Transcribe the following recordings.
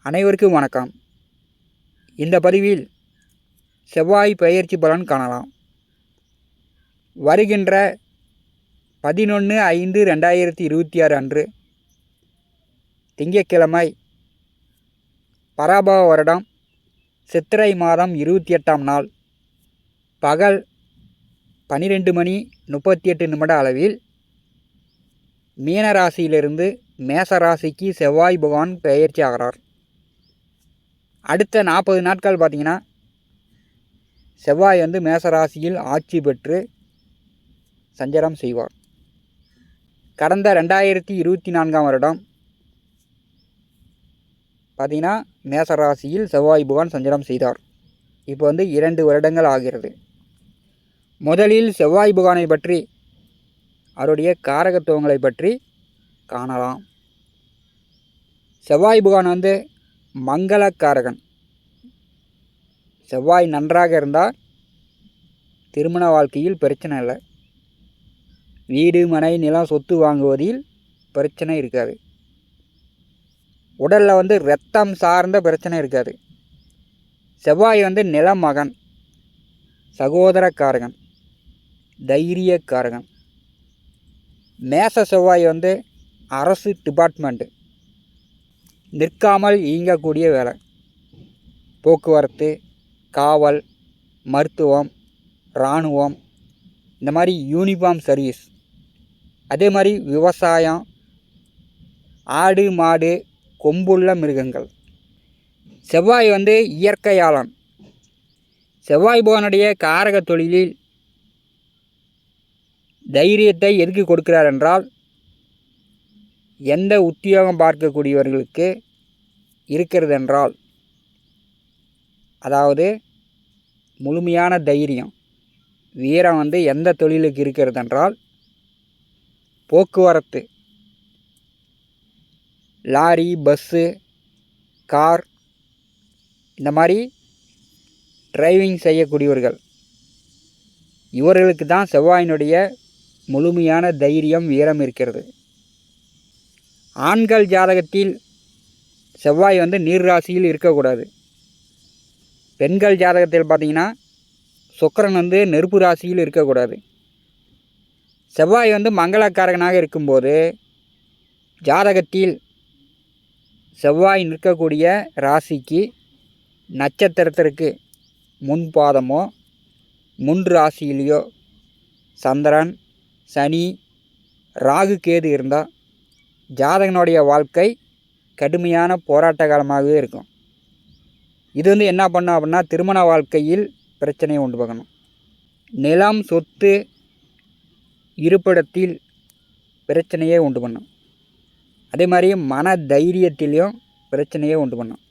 அனைவருக்கும் வணக்கம். இந்த பதிவில் செவ்வாய் பெயர்ச்சி பலன் காணலாம். வருகின்ற 11/5/2026 அன்று திங்கட்கிழமை பராபவ வருடம் சித்திரை மாதம் 28ஆம் நாள் பகல் 12:38 அளவில் மீனராசியிலிருந்து மேசராசிக்கு செவ்வாய் பகவான் பெயர்ச்சி ஆகிறார். அடுத்த 40 நாட்கள் பார்த்திங்கன்னா செவ்வாய் மேசராசியில் ஆட்சி பெற்று சஞ்சாரம் செய்வார். கடந்த 2024ஆம் வருடம் பார்த்திங்கன்னா மேசராசியில் செவ்வாய் பகவான் சஞ்சாரம் செய்தார். இப்போ 2 வருடங்கள் ஆகிறது. முதலில் செவ்வாய் பகவானை பற்றி அவருடைய காரகத்துவங்களை பற்றி காணலாம். செவ்வாய் பகவான் மங்களக்காரகன். செவ்வாய் நன்றாக இருந்தால் திருமண வாழ்க்கையில் பிரச்சனை இல்லை. வீடு மனை நிலம் சொத்து வாங்குவதில் பிரச்சனை இருக்காது. உடலில் இரத்தம் சார்ந்த பிரச்சனை இருக்காது. செவ்வாய் நிலமகன், சகோதரக்காரகன், தைரியக்காரகன். மேச செவ்வாய் அரசு டிபார்ட்மெண்ட்டு, நிற்காமல் இயங்கக்கூடிய வேலை, போக்குவரத்து, காவல், மருத்துவம், இராணுவம், இந்த மாதிரி யூனிஃபார்ம் சர்வீஸ், அதே மாதிரி விவசாயம், ஆடு மாடு, கொம்புள்ள மிருகங்கள். செவ்வாய் இயற்கையாளன். செவ்வாய் பகவானுடைய காரக தொழிலில் தைரியத்தை எதுக்கு கொடுக்கிறார் என்றால், எந்த உத்தியோகம் பார்க்கக்கூடியவர்களுக்கு இருக்கிறது என்றால், அதாவது முழுமையான தைரியம் வீரம் எந்த தொழிலுக்கு இருக்கிறது என்றால், போக்குவரத்து, லாரி, பஸ்ஸு, கார், இந்த மாதிரி டிரைவிங் செய்யக்கூடியவர்கள், இவர்களுக்கு தான் செவ்வாயினுடைய முழுமையான தைரியம் வீரம் இருக்கிறது. ஆண்கள் ஜாதகத்தில் செவ்வாய் நீர் ராசியில் இருக்கக்கூடாது. பெண்கள் ஜாதகத்தில் பார்த்திங்கன்னா சுக்கிரன் நெருப்பு ராசியில் இருக்கக்கூடாது. செவ்வாய் மங்களக்காரகனாக இருக்கும்போது ஜாதகத்தில் செவ்வாய் நிற்கக்கூடிய ராசிக்கு நட்சத்திரத்திற்கு முன்பாதமோ முன் ராசியிலையோ சந்திரன், சனி, ராகு, கேது இருந்தால் ஜாதகனுடைய வாழ்க்கை கடுமையான போராட்ட காலமாகவே இருக்கும். இது என்ன பண்ணும் அப்படின்னா, திருமண வாழ்க்கையில் பிரச்சனையை உண்டு பண்ணணும். நிலம், சொத்து, இருப்பிடத்தில் பிரச்சனையே உண்டு பண்ணும். அதே மாதிரி மன தைரியத்திலையும் பிரச்சனையே உண்டு பண்ணும்.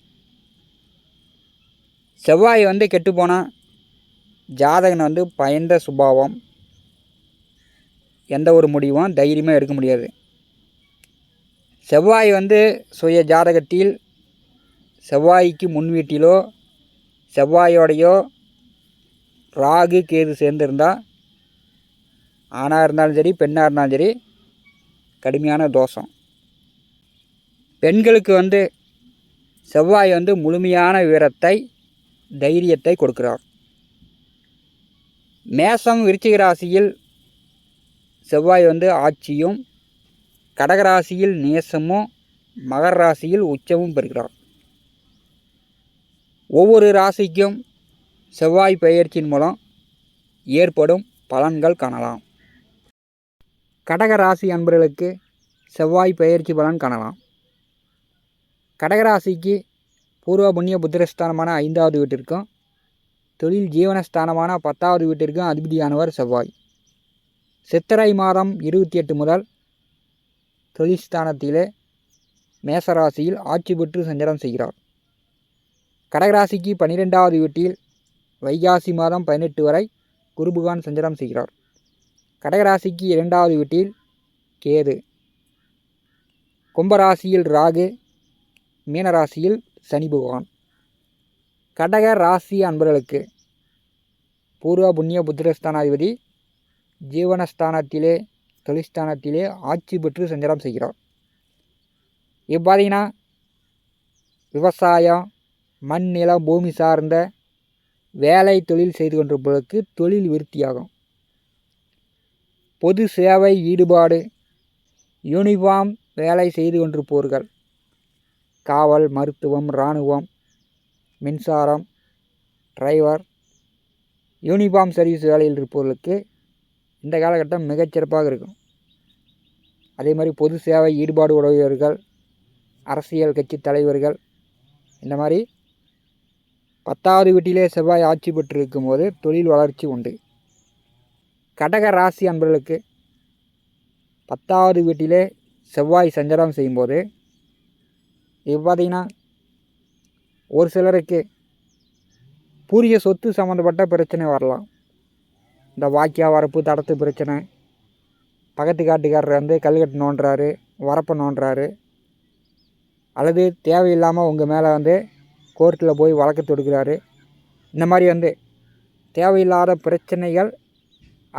செவ்வாய் கெட்டுப்போனால் ஜாதகன் பயந்த சுபாவம், எந்த ஒரு முடிவும் தைரியமாக எடுக்க முடியாது. செவ்வாய் சுய ஜாதகத்தில் செவ்வாய்க்கு முன் வீட்டிலோ செவ்வாயோடையோ ராகு கேது சேர்ந்துருந்தால் ஆணாக இருந்தாலும் சரி பெண்ணாக இருந்தாலும் சரி கடுமையான தோஷம். பெண்களுக்கு செவ்வாய் முழுமையான வீரத்தை, தைரியத்தை கொடுக்கிறார். மேசம், விருச்சிக ராசியில் செவ்வாய் ஆட்சியும், கடகராசியில் நேசமும், மகர ராசியில் உச்சமும் பெறுகிறார். ஒவ்வொரு ராசிக்கும் செவ்வாய் பெயர்ச்சியின் மூலம் ஏற்படும் பலன்கள் காணலாம். கடக ராசி அன்பர்களுக்கு செவ்வாய் பெயர்ச்சி பலன் காணலாம். கடகராசிக்கு பூர்வ புண்ணிய புத்திரஸ்தானமான 5வது வீட்டிற்கும் தொழில் ஜீவனஸ்தானமான 10வது வீட்டிற்கும் அதிபதியானவர் செவ்வாய். சித்திரை மாதம் 28 முதல் தொழில்ஸ்தானத்திலே மேசராசியில் ஆட்சி பெற்று சஞ்சாரம் செய்கிறார். கடகராசிக்கு 12வது வீட்டில் வைகாசி மாதம் 18 வரை குருபகவான் சஞ்சாரம் செய்கிறார். கடகராசிக்கு 2வது வீட்டில் கேது, கும்பராசியில் ராகு, மீனராசியில் சனி பகவான். கடக ராசி அன்பர்களுக்கு பூர்வ புண்ணிய புத்திரஸ்தானாதிபதி ஜீவனஸ்தானத்திலே தொழில்ஸ்தானத்திலே ஆட்சி பெற்று சஞ்சாரம் செய்கிறார். இப்போ பார்த்தீங்கன்னா விவசாயம், மண், நிலம், பூமி சார்ந்த வேலை தொழில் செய்து கொண்டிருப்பவர்களுக்கு தொழில் விருத்தியாகும். பொது சேவை ஈடுபாடு, யூனிஃபார்ம் வேலை செய்து கொண்டிருப்பவர்கள், காவல், மருத்துவம், இராணுவம், மின்சாரம், டிரைவர், யூனிஃபார்ம் சர்வீஸ் வேலையில் இருப்பவர்களுக்கு இந்த காலகட்டம் மிகச்சிறப்பாக இருக்கும். அதே மாதிரி பொது சேவை ஈடுபாடு உடையவர்கள், அரசியல் கட்சி தலைவர்கள், இந்த மாதிரி 10வது வீட்டிலே செவ்வாய் ஆட்சி பெற்று இருக்கும்போது தொழில் வளர்ச்சி உண்டு. கடக ராசி அன்பர்களுக்கு 10வது வீட்டிலே செவ்வாய் சஞ்சாரம் செய்யும்போது இப்போ பார்த்திங்கன்னா ஒரு சிலருக்கு பூர்வீக சொத்து சம்மந்தப்பட்ட பிரச்சனை வரலாம். இந்த வாக்கியா வரப்பு தடத்து பிரச்சனை, பக்கத்து காட்டுக்காரர் வந்து கல்கட்டு நோண்டுறாரு, வரப்பை நோண்டுறாரு, அல்லது தேவையில்லாமல் உங்கள் மேலே வந்து கோர்ட்டில் போய் வழக்கு தொடுக்கிறாரு. இந்த மாதிரி வந்து தேவையில்லாத பிரச்சனைகள்,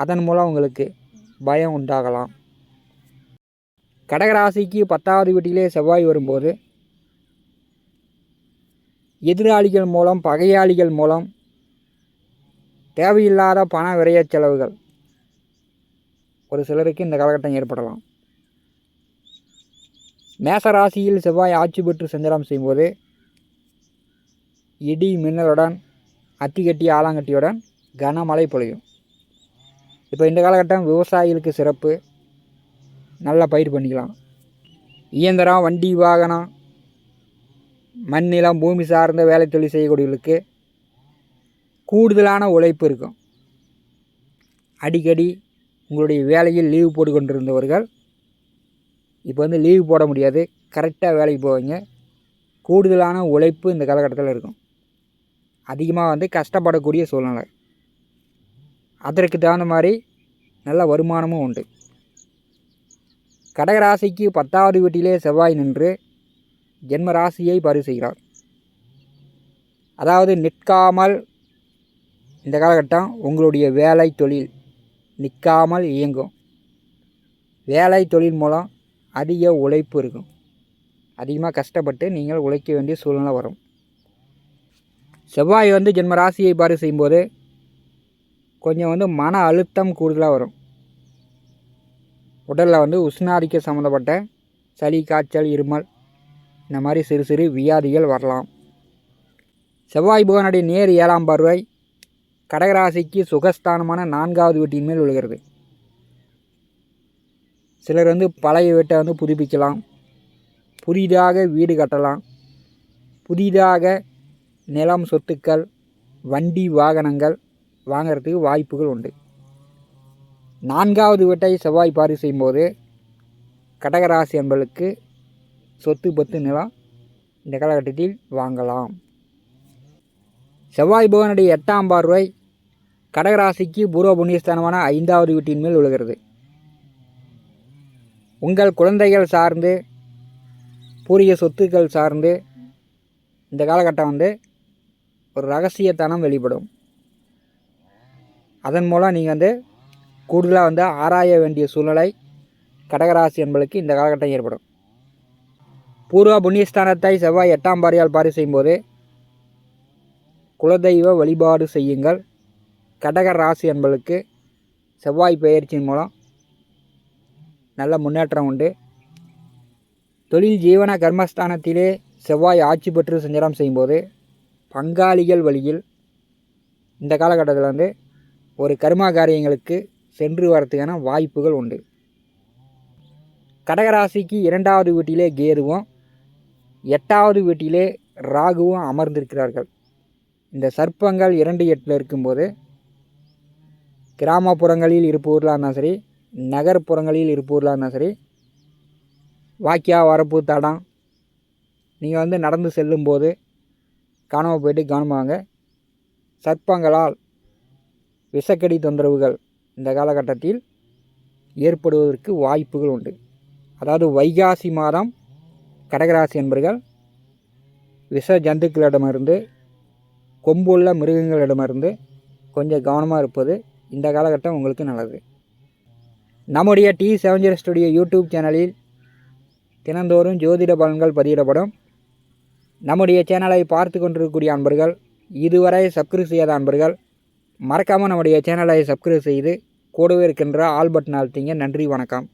அதன் மூலம் உங்களுக்கு பயம் உண்டாகலாம். கடகராசிக்கு 10வது வீட்டிலே செவ்வாய் வரும்போது எதிராளிகள் மூலம், பகையாளிகள் மூலம் தேவையில்லாத பண விரய செலவுகள் ஒரு சிலருக்கு இந்த காலகட்டம் ஏற்படலாம். மேசராசியில் செவ்வாய் ஆட்சி பெற்று சஞ்சாரம் செய்யும்போது இடி மின்னலுடன், அத்திக்கட்டி ஆலாங்கட்டியுடன் கனமழை பொழியும். இப்போ இந்த காலகட்டம் விவசாயிகளுக்கு சிறப்பு. நல்லா பயிர் பண்ணிக்கலாம். இயந்திரம், வண்டி, வாகனம், மண், நிலம், பூமி சார்ந்த வேலை தொழில் செய்யக்கூடியவர்களுக்கு கூடுதலான உழைப்பு இருக்கும். அடிக்கடி உங்களுடைய வேலையில் லீவு போட்டு கொண்டிருந்தவர்கள் இப்போ வந்து லீவு போட முடியாது, கரெக்டாக வேலைக்கு போவீங்க. கூடுதலான உழைப்பு இந்த காலகட்டத்தில் இருக்கும். அதிகமாக வந்து கஷ்டப்படக்கூடிய சூழ்நிலை. அதற்கு தகுந்த மாதிரி நல்ல வருமானமும் உண்டு. கடகராசிக்கு 10வது வீட்டிலே செவ்வாய் நின்று ஜென்ம ராசியை பதிவு செய்கிறார். அதாவது நிற்காமல் இந்த காலகட்டம் உங்களுடைய வேலை தொழில் நிற்காமல் இயங்கும். வேலை தொழில் மூலம் அதிக உழைப்பு இருக்கும். அதிகமாக கஷ்டப்பட்டு நீங்கள் உழைக்க வேண்டிய சூழ்நிலை வரும். செவ்வாய் வந்து ஜென்ம ராசியை பதிவு செய்யும்போது கொஞ்சம் வந்து மன அழுத்தம் கூடுதலாக வரும். உடலில் வந்து உஷ்ணாதிக்க சம்மந்தப்பட்ட சளி, காய்ச்சல், இருமல், இந்த மாதிரி சிறு சிறு வியாதிகள் வரலாம். செவ்வாய் புகனுடைய நேர் 7ஆம் பார்வை கடகராசிக்கு சுகஸ்தானமான 4வது வீட்டின் மேல் விழுகிறது. சிலர் வந்து பழைய வீட்டை வந்து புதுப்பிக்கலாம், புதிதாக வீடு கட்டலாம், புதிதாக நிலம், சொத்துக்கள், வண்டி, வாகனங்கள் வாங்கிறதுக்கு வாய்ப்புகள் உண்டு. 4வது வீட்டை செவ்வாய் பதிவு செய்யும்போது கடகராசி என்பவர்களுக்கு சொத்து, பத்து, நிலம் இந்த காலகட்டத்தில் வாங்கலாம். செவ்வாய் புகனுடைய 8ஆம் பார்வை கடகராசிக்கு பூர்வ புண்ணியஸ்தானமான 5வது வீட்டின் மேல் விழுகிறது. உங்கள் குழந்தைகள் சார்ந்து, பூர்வீக சொத்துக்கள் சார்ந்து இந்த காலகட்டம் வந்து ஒரு ரகசியத்தனம் வெளிப்படும். அதன் மூலம் நீங்கள் வந்து கூடுதலாக வந்து ஆராய வேண்டிய சூழ்நிலை கடகராசி என்பதற்கு இந்த காலகட்டம் ஏற்படும். பூர்வ புண்ணியஸ்தானத்தை செவ்வாய் 8ஆம் பார்வையால் பதிவு செய்யும்போது குலதெய்வ வழிபாடு செய்யுங்கள். கடக ராசி என்பதற்கு செவ்வாய் பெயர்ச்சியின் மூலம் நல்ல முன்னேற்றம் உண்டு. தொழில், ஜீவன, கர்மஸ்தானத்திலே செவ்வாய் ஆட்சி பெற்று சஞ்சாரம் செய்யும்போது பங்காளிகள் வழியில் இந்த காலகட்டத்தில் வந்து ஒரு கர்மா காரியங்களுக்கு சென்று வரத்துக்கான வாய்ப்புகள் உண்டு. கடகராசிக்கு 2வது வீட்டிலே கேதுவும் 8வது வீட்டிலே ராகுவும் அமர்ந்திருக்கிறார்கள். இந்த சர்ப்பங்கள் 2, 8 இருக்கும்போது கிராமப்புறங்களில் இருப்பவர்களாக இருந்தாலும் சரி, நகர்ப்புறங்களில் இருப்பவர்களாக இருந்தாலும் சரி, வாக்கியா, வரப்பு, தடம் நீங்கள் வந்து நடந்து செல்லும்போது காணாமல் போய்ட்டு கவனமாங்க. சர்ப்பங்களால் விஷக்கடி தொந்தரவுகள் இந்த காலகட்டத்தில் ஏற்படுவதற்கு வாய்ப்புகள் உண்டு. அதாவது வைகாசி மாதம் கடகராசி என்பர்கள் விஷ ஜந்துக்களிடமிருந்து, கொம்புள்ள மிருகங்களிடமிருந்து கொஞ்சம் கவனமாக இருப்பது இந்த காலகட்டம் உங்களுக்கு நல்லது. நம்முடைய T70 ஸ்டுடியோ யூடியூப் சேனலில் தினந்தோறும் ஜோதிட பலன்கள் பதிவிடப்படும். நம்முடைய சேனலை பார்த்து கொண்டிருக்கக்கூடிய அன்பர்கள், இதுவரை சப்ஸ்கிரைப் செய்யாத அன்பர்கள் மறக்காமல் நம்முடைய சேனலை சப்ஸ்கிரைப் செய்து கூடவே இருக்கின்ற ஆல் பட்டன் அழுத்திங்க. நன்றி, வணக்கம்.